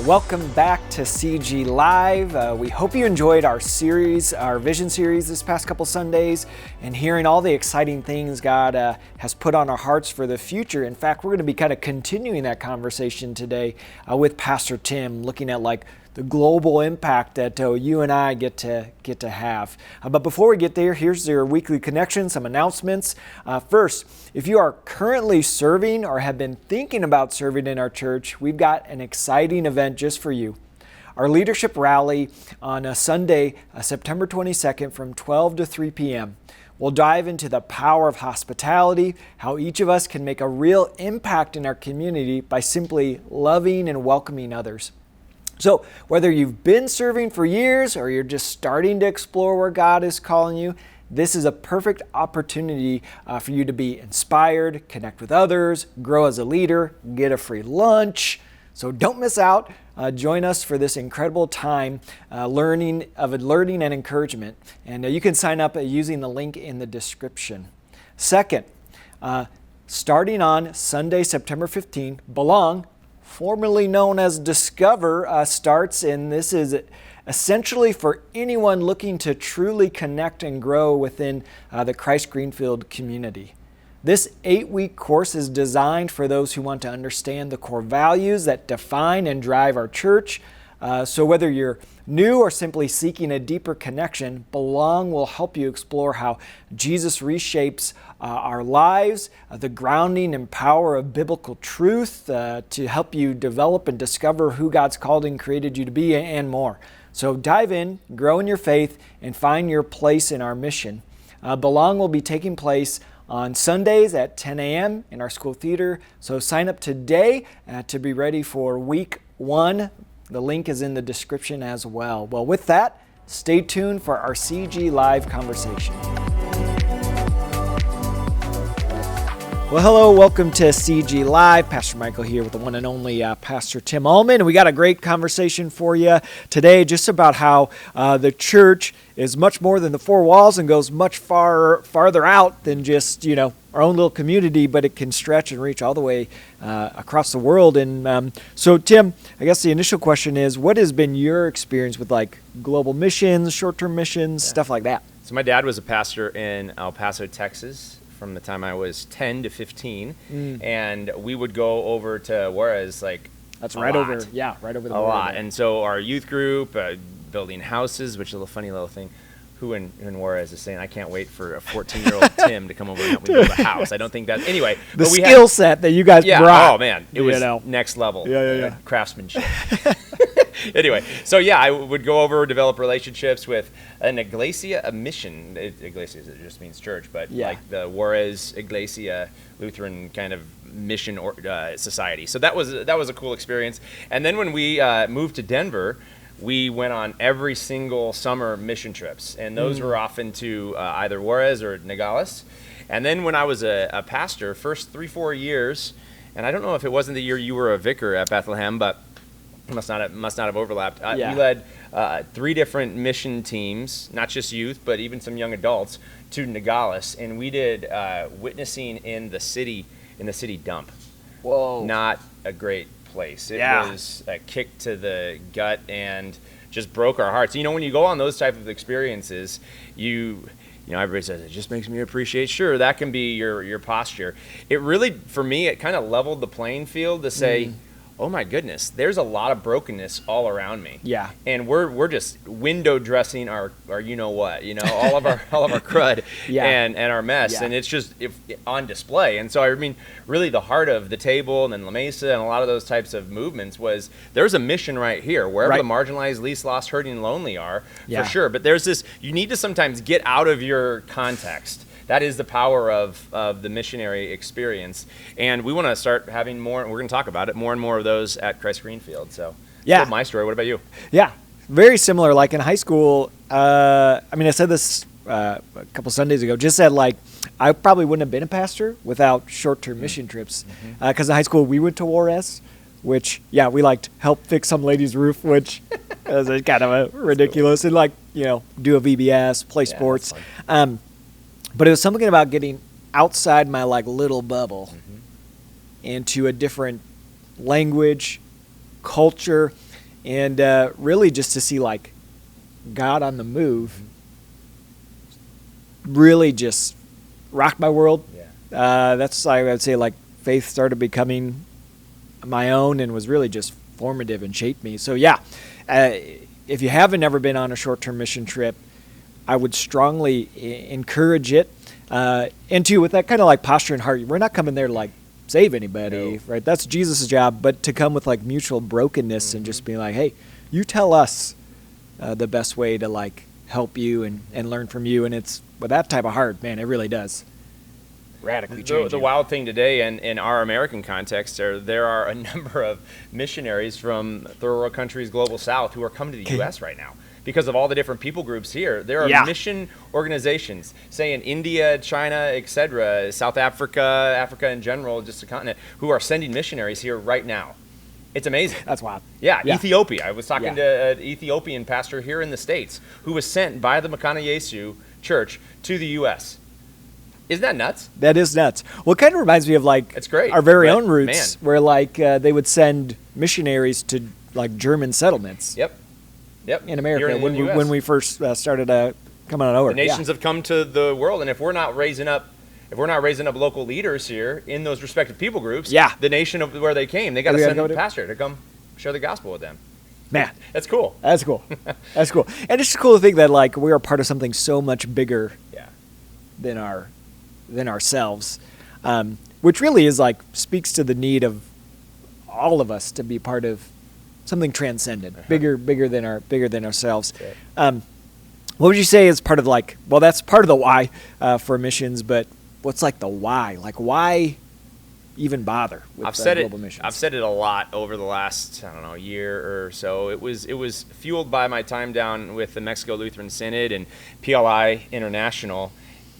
Welcome back to CG Live. We hope you enjoyed our series, our Vision series this past couple Sundays, and hearing all the exciting things God has put on our hearts for the future. In fact, we're going to be kind of continuing that conversation today with Pastor Tim, looking at like the global impact that you and I get to have. But before we get there, here's your weekly connection, some announcements. First, if you are currently serving or have been thinking about serving in our church, we've got an exciting event just for you. Our leadership rally on a Sunday, September 22nd from 12 to 3 p.m. We'll dive into the power of hospitality, how each of us can make a real impact in our community by simply loving and welcoming others. So whether you've been serving for years or you're just starting to explore where God is calling you, this is a perfect opportunity for you to be inspired, connect with others, grow as a leader, get a free lunch. So don't miss out. Join us for this incredible time learning and encouragement. And you can sign up using the link in the description. Second, starting on Sunday, September 15, Belong, formerly known as Discover, starts, and this is essentially for anyone looking to truly connect and grow within the Christ Greenfield community. This 8-week course is designed for those who want to understand the core values that define and drive our church. So whether you're new or simply seeking a deeper connection, Belong will help you explore how Jesus reshapes our lives, the grounding and power of biblical truth to help you develop and discover who God's called and created you to be, and more. So dive in, grow in your faith, and find your place in our mission. Belong will be taking place on Sundays at 10 a.m. in our school theater. So sign up today to be ready for week 1. The link is in the description as well. Well, with that, stay tuned for our CG Live conversation. Well, hello, welcome to CG Live. Pastor Michael here with the one and only Pastor Tim Ullman. And we got a great conversation for you today just about how the church is much more than the four walls and goes much farther out than just, our own little community, but it can stretch and reach all the way across the world. And so, Tim, I guess the initial question is, what has been your experience with like global missions, short-term missions, stuff like that? So my dad was a pastor in El Paso, Texas, from the time I was 10 to 15, and we would go over to Juarez that's right over the border. A lot. And so our youth group, building houses, which is a funny little thing. Who in Juarez is saying, I can't wait for a 14-year-old Tim to come over and help me build a house. I don't think that. Anyway. The skill set that you guys brought. Oh, man. It was next level craftsmanship. Anyway, so I would go over, develop relationships with an iglesia, a mission. Iglesia, it just means church, but like the Juarez Iglesia Lutheran kind of mission society. So that was a cool experience. And then when we moved to Denver, we went on every single summer mission trips, and those were often to either Juarez or Nogales. And then when I was a pastor, first 3-4 years, and I don't know if it wasn't the year you were a vicar at Bethlehem, but must not have overlapped. We led 3 different mission teams, not just youth, but even some young adults, to Nogales, and we did witnessing in the city dump. Whoa! Not a great place. It was a kick to the gut and just broke our hearts. When you go on those type of experiences, everybody says it just makes me appreciate. Sure, that can be your posture. It really, for me, it kind of leveled the playing field to say, oh my goodness, there's a lot of brokenness all around me. Yeah. And we're just window dressing our all of our crud and our mess. Yeah. And it's just on display. And so I mean, really the heart of the table and then La Mesa and a lot of those types of movements was there's a mission right here, wherever the marginalized, least, lost, hurting, and lonely are, for sure. But there's this, you need to sometimes get out of your context. That is the power of the missionary experience. And we want to start having more, and we're going to talk about it, more and more of those at Christ Greenfield. So that's my story. What about you? Yeah, very similar. Like in high school, I said this a couple Sundays ago, just said I probably wouldn't have been a pastor without short-term mission trips. Because in high school, we went to Juarez, which, we help fix some lady's roof, which is kind of ridiculous. Cool. And do a VBS, play sports. But it was something about getting outside my little bubble into a different language, culture, and really just to see like God on the move really just rocked my world. That's, I would say, like faith started becoming my own and was really just formative and shaped me. So if you haven't ever been on a short-term mission trip, I would strongly encourage it. And too, with that kind of like posture and heart, we're not coming there to like save anybody, right? That's Jesus' job, but to come with like mutual brokenness and just be like, hey, you tell us the best way to like help you and learn from you. And it's with that type of heart, man, it really does radically change the wild thing today, and in our American context, there are a number of missionaries from third world countries, global south, who are coming to the U.S. right now because of all the different people groups here. There are mission organizations, say in India, China, etc., South Africa, Africa in general, just a continent, who are sending missionaries here right now. It's amazing. That's wild. Yeah, Ethiopia. I was talking to an Ethiopian pastor here in the States who was sent by the Makana Yesu Church to the U.S. Isn't that nuts? That is nuts. Well, it kind of reminds me of like it's great. Our very own roots, where like they would send missionaries to like German settlements. Yep. In America when we first started coming on over. The nations have come to the world, and if we're not raising up local leaders here in those respective people groups, the nation of where they came, they got to send a pastor to come share the gospel with them. Man, that's cool. That's cool. That's cool. And it's just cool to think that like we are part of something so much bigger than ourselves, which really is like speaks to the need of all of us to be part of something transcendent, bigger than ourselves. What would you say is part of like? Well, that's part of the why for missions, but what's like the why? Like why even bother with global missions? I've said it a lot over the last year or so. It was fueled by my time down with the Mexico Lutheran Synod and PLI International,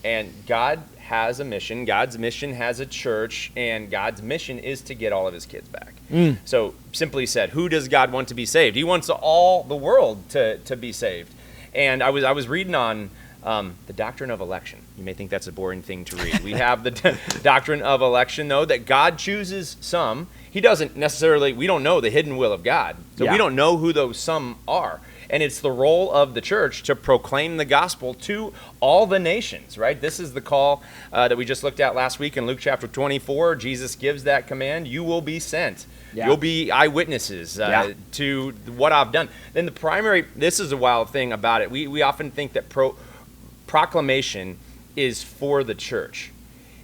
and God has a mission. God's mission has a church, and God's mission is to get all of his kids back. So simply said, who does God want to be saved? He wants all the world to be saved. And I was reading on the doctrine of election. You may think that's a boring thing to read. We have the doctrine of election, though, that God chooses some. He doesn't necessarily, we don't know the hidden will of God. So we don't know who those some are. And it's the role of the church to proclaim the gospel to all the nations, right? This is the call that we just looked at last week in Luke chapter 24. Jesus gives that command, you will be sent. You'll be eyewitnesses to what I've done. Then this is a wild thing about it. We often think that proclamation is for the church.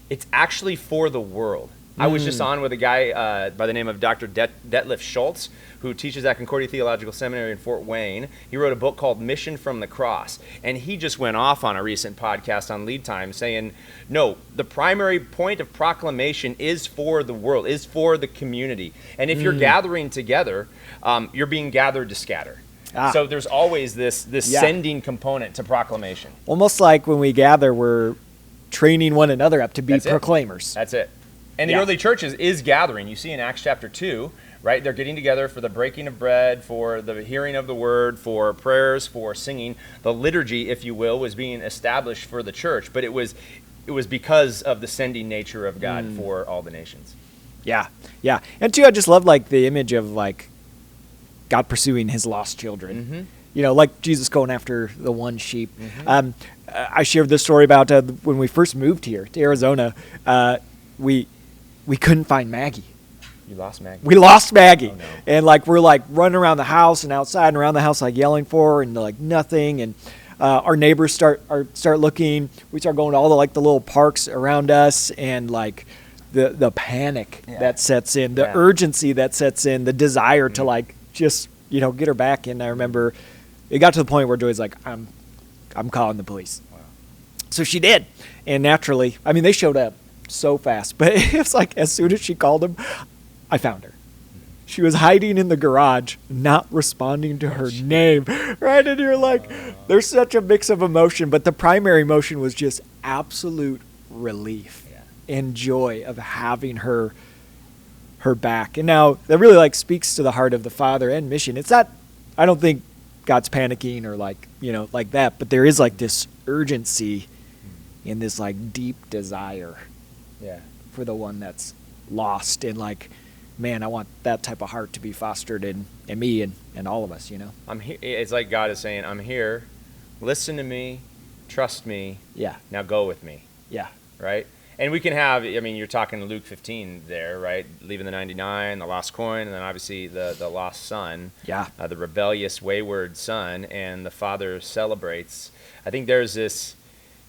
It's actually for the world. I was just on with a guy by the name of Dr. Detlef Schultz, who teaches at Concordia Theological Seminary in Fort Wayne. He wrote a book called Mission from the Cross, and he just went off on a recent podcast on Lead Time saying, no, the primary point of proclamation is for the world, is for the community. And if you're gathering together, you're being gathered to scatter. So there's always this sending component to proclamation. Almost like when we gather, we're training one another up to be proclaimers. That's it. And the early church is gathering. You see in Acts chapter 2, right? They're getting together for the breaking of bread, for the hearing of the word, for prayers, for singing. The liturgy, if you will, was being established for the church, but it was because of the sending nature of God for all the nations. Yeah. And too, I just love like the image of like God pursuing his lost children. You know, like Jesus going after the one sheep. I shared this story about when we first moved here to Arizona. We couldn't find Maggie. You lost Maggie? We lost Maggie. Oh, no. And like we're like running around the house and outside and around the house like yelling for her and like nothing. And our neighbors start looking. We start going to all the like the little parks around us, and like the panic that sets in, the urgency that sets in, the desire to like just get her back. And I remember it got to the point where Joy's like, I'm calling the police. Wow. So she did, and naturally, I mean, they showed up so fast, but it's like as soon as she called him, I found her. She was hiding in the garage, not responding to her name, right? And you're like, there's such a mix of emotion, but the primary emotion was just absolute relief and joy of having her back. And now that really like speaks to the heart of the Father and mission. It's not, I don't think God's panicking or like, like that, but there is like this urgency and this like deep desire for the one that's lost, and like man, I want that type of heart to be fostered in me and all of us, I'm here. It's like God is saying, I'm here, listen to me, trust me, now go with me. Yeah. Right? And we can have, you're talking Luke 15 there, right? Leaving the 99, the lost coin, and then obviously the lost son, the rebellious, wayward son, and the father celebrates. I think there's this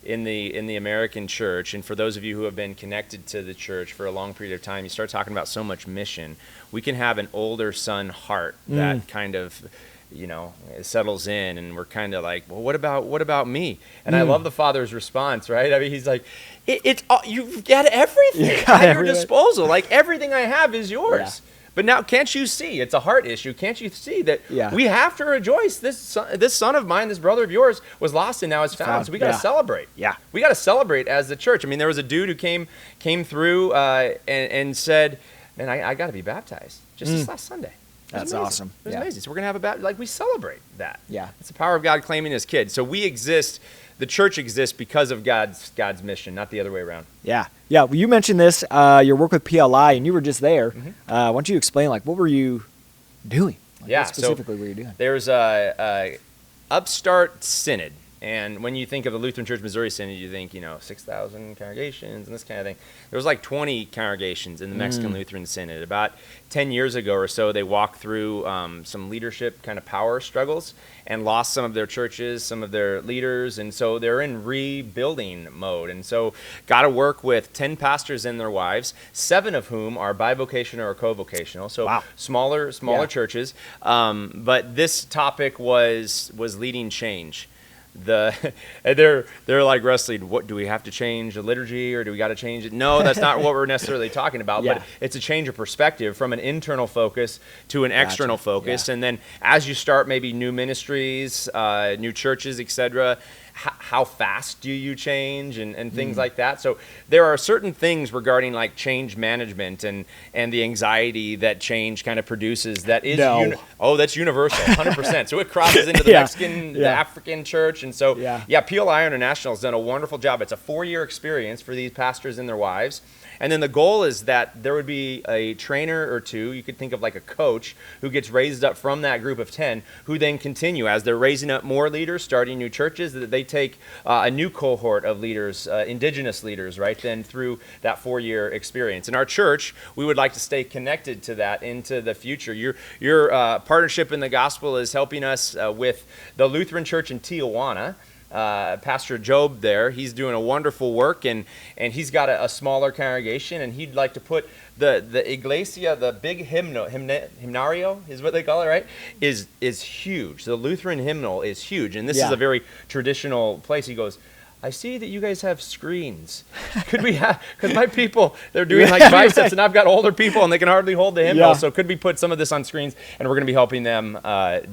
in the American church, and for those of you who have been connected to the church for a long period of time, you start talking about so much mission. We can have an older son heart that kind of, it settles in, and we're kind of like, well, what about me? And I love the father's response, right? He's like, it's you've got everything at your disposal. Like, everything I have is yours. Yeah. But now, can't you see? It's a heart issue. Can't you see that we have to rejoice? This son of mine, this brother of yours, was lost and now is found. So we got to celebrate. Yeah, we got to celebrate as the church. There was a dude who came through and said, "Man, I got to be baptized just this last Sunday." That's awesome. It was amazing. So we're gonna have a baptism. We celebrate that. Yeah, it's the power of God claiming His kid. So we exist. The church exists because of God's mission, not the other way around. Yeah. Well, you mentioned this, your work with PLI, and you were just there. Why don't you explain, what were you doing? What specifically were you doing? There's a upstart synod. And when you think of the Lutheran Church Missouri Synod, you think, 6,000 congregations and this kind of thing. There was 20 congregations in the Mexican Lutheran Synod. About 10 years ago or so, they walked through some leadership kind of power struggles and lost some of their churches, some of their leaders. And so they're in rebuilding mode. And so got to work with 10 pastors and their wives, 7 of whom are bivocational or co-vocational. So smaller churches. But this topic was leading change. They're like wrestling. What do we have to change the liturgy, or do we got to change it? No, that's not what we're necessarily talking about. But it's a change of perspective from an internal focus to an external focus. And then as you start maybe new ministries, new churches, etc., how fast do you change and things like that. So there are certain things regarding change management and the anxiety that change kind of produces that is that's universal, 100%. So it crosses into the Mexican, the African church. And so PLI International has done a wonderful job. It's a 4-year experience for these pastors and their wives. And then the goal is that there would be a trainer or two, you could think of like a coach, who gets raised up from that group of 10, who then continue as they're raising up more leaders, starting new churches, that they take a new cohort of leaders, indigenous leaders, right, then through that 4-year experience. In our church, we would like to stay connected to that into the future. Your partnership in the gospel is helping us with the Lutheran Church in Tijuana. Pastor Job there, he's doing a wonderful work, and he's got a smaller congregation, and he'd like to put the iglesia, the big hymnario is what they call it, right, is huge. The Lutheran hymnal is huge, and this is a very traditional place. He goes, I see that you guys have screens. Could we have, because my people, they're doing biceps, and I've got older people, and they can hardly hold the hymnal, so could we put some of this on screens? And we're going to be helping them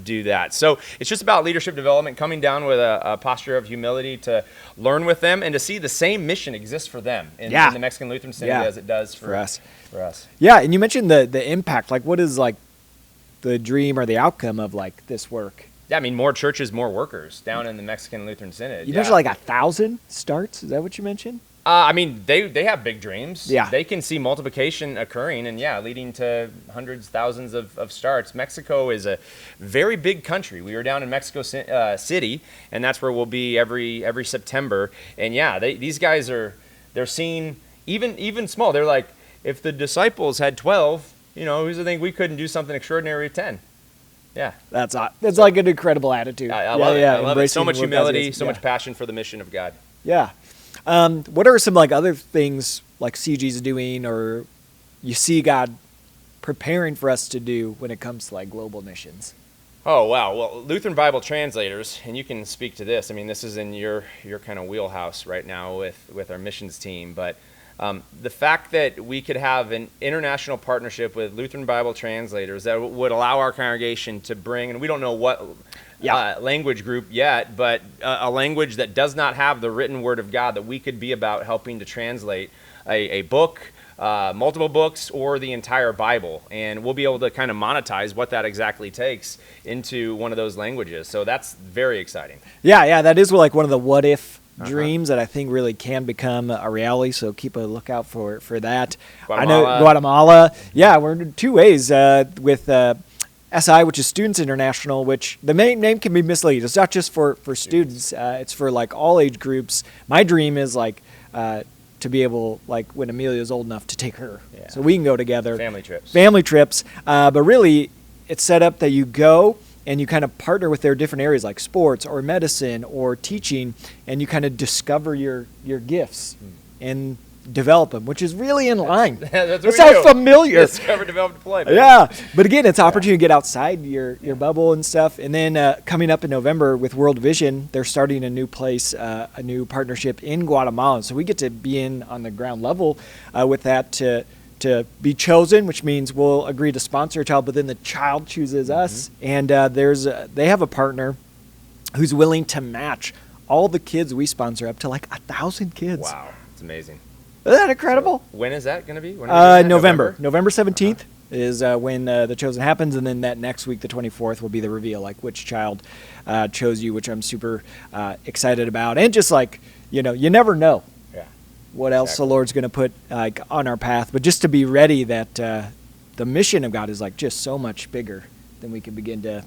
do that. So it's just about leadership development, coming down with a posture of humility to learn with them and to see the same mission exists for them in the Mexican Lutheran Synod as it does for us. Yeah, and you mentioned the impact. What is the dream or the outcome of this work? Yeah, more churches, more workers down in the Mexican Lutheran Synod. You mentioned 1,000 starts? Is that what you mentioned? They have big dreams. Yeah. They can see multiplication occurring and, leading to hundreds, thousands of starts. Mexico is a very big country. We were down in Mexico City, and that's where we'll be every September. And, these guys they're seeing even small. They're like, if the disciples had 12, who's to think we couldn't do something extraordinary with 10? Yeah, that's an incredible attitude. I love it. I love it. So much humility, so much passion for the mission of God. Yeah. What are some other things CG's doing, or you see God preparing for us to do when it comes to global missions? Oh wow! Well, Lutheran Bible translators, and you can speak to this. This is in your kind of wheelhouse right now with our missions team, but. The fact that we could have an international partnership with Lutheran Bible translators that would allow our congregation to bring, and we don't know what language group yet, but a language that does not have the written word of God, that we could be about helping to translate a book, multiple books, or the entire Bible. And we'll be able to kind of monetize what that exactly takes into one of those languages. So that's very exciting. Yeah, that is one of the what if dreams that I think really can become a reality. So keep a lookout for that. Guatemala. I know Guatemala. Yeah, we're in 2 ways with SI, which is Students International, which the main name can be misleading. It's not just for students. It's for like all age groups. My dream is like to be able, like when Amelia's old enough, to take her. Yeah. So we can go together. Family trips. But really, it's set up that you go and you kind of partner with their different areas like sports or medicine or teaching, and you kind of discover your gifts and develop them, which is really in line. That sounds familiar. Discover, develop, deploy. Man. Yeah, but again, it's an opportunity to get outside your bubble and stuff. And then coming up in November with World Vision, they're starting a new place, a new partnership in Guatemala. So we get to be in on the ground level with that to be chosen, which means we'll agree to sponsor a child, but then the child chooses us. And they have a partner who's willing to match all the kids we sponsor up to like 1,000 kids. Wow, it's amazing. Isn't that incredible? So when is that going to be? November 17th is when the chosen happens, and then that next week, the 24th, will be the reveal, like which child chose you, which I'm super excited about. And just like, you never know what else the Lord's going to put on our path, but just to be ready that the mission of God is like just so much bigger than we can begin to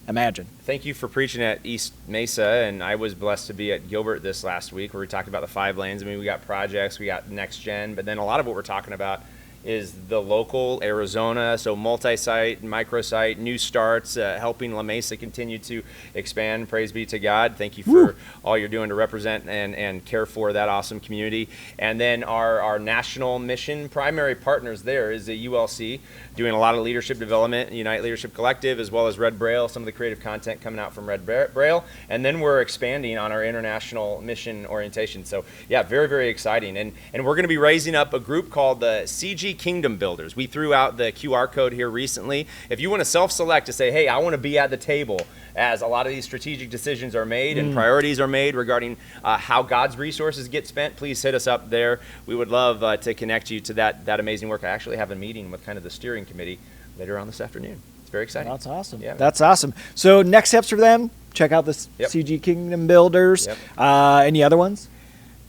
imagine. Thank you for preaching at East Mesa, and I was blessed to be at Gilbert this last week where we talked about the 5 lanes. I mean, we got projects, we got next gen, but then a lot of what we're talking about is the local Arizona, so multi-site, micro-site, new starts, helping La Mesa continue to expand. Praise be to God. Thank you for all you're doing to represent and care for that awesome community. And then our national mission primary partners there is the ULC, doing a lot of leadership development, Unite Leadership Collective, as well as Red Braille, some of the creative content coming out from Red Braille. And then we're expanding on our international mission orientation. So yeah, very, very exciting. And we're going to be raising up a group called the CG Kingdom Builders. We threw out the QR code here recently. If you want to self-select to say, hey, I want to be at the table as a lot of these strategic decisions are made and priorities are made regarding how God's resources get spent, please hit us up there. We would love to connect you to that amazing work. I actually have a meeting with kind of the steering committee later on this afternoon. It's very exciting. That's awesome. Yeah, that's awesome. So next steps for them, check out the CG Kingdom Builders. Any other ones?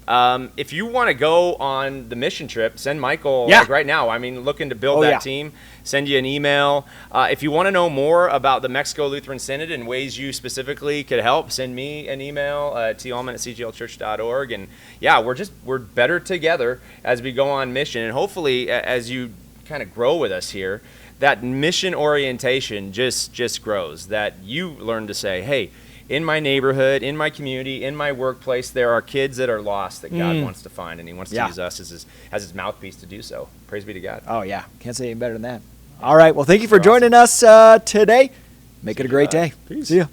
If you want to go on the mission trip, send Michael like right now. I mean, looking to build that team, send you an email. If you want to know more about the Mexico Lutheran Synod and ways you specifically could help, send me an email, tallman@cglchurch.org. And yeah, we're better together as we go on mission. And hopefully, as you kind of grow with us here, that mission orientation just grows, that you learn to say, hey, in my neighborhood, in my community, in my workplace, there are kids that are lost that God wants to find, and he wants to use us as his mouthpiece to do so. Praise be to God. Oh, yeah. Can't say any better than that. All right. Well, thank you for joining us today. Make it a great day. Peace. See ya.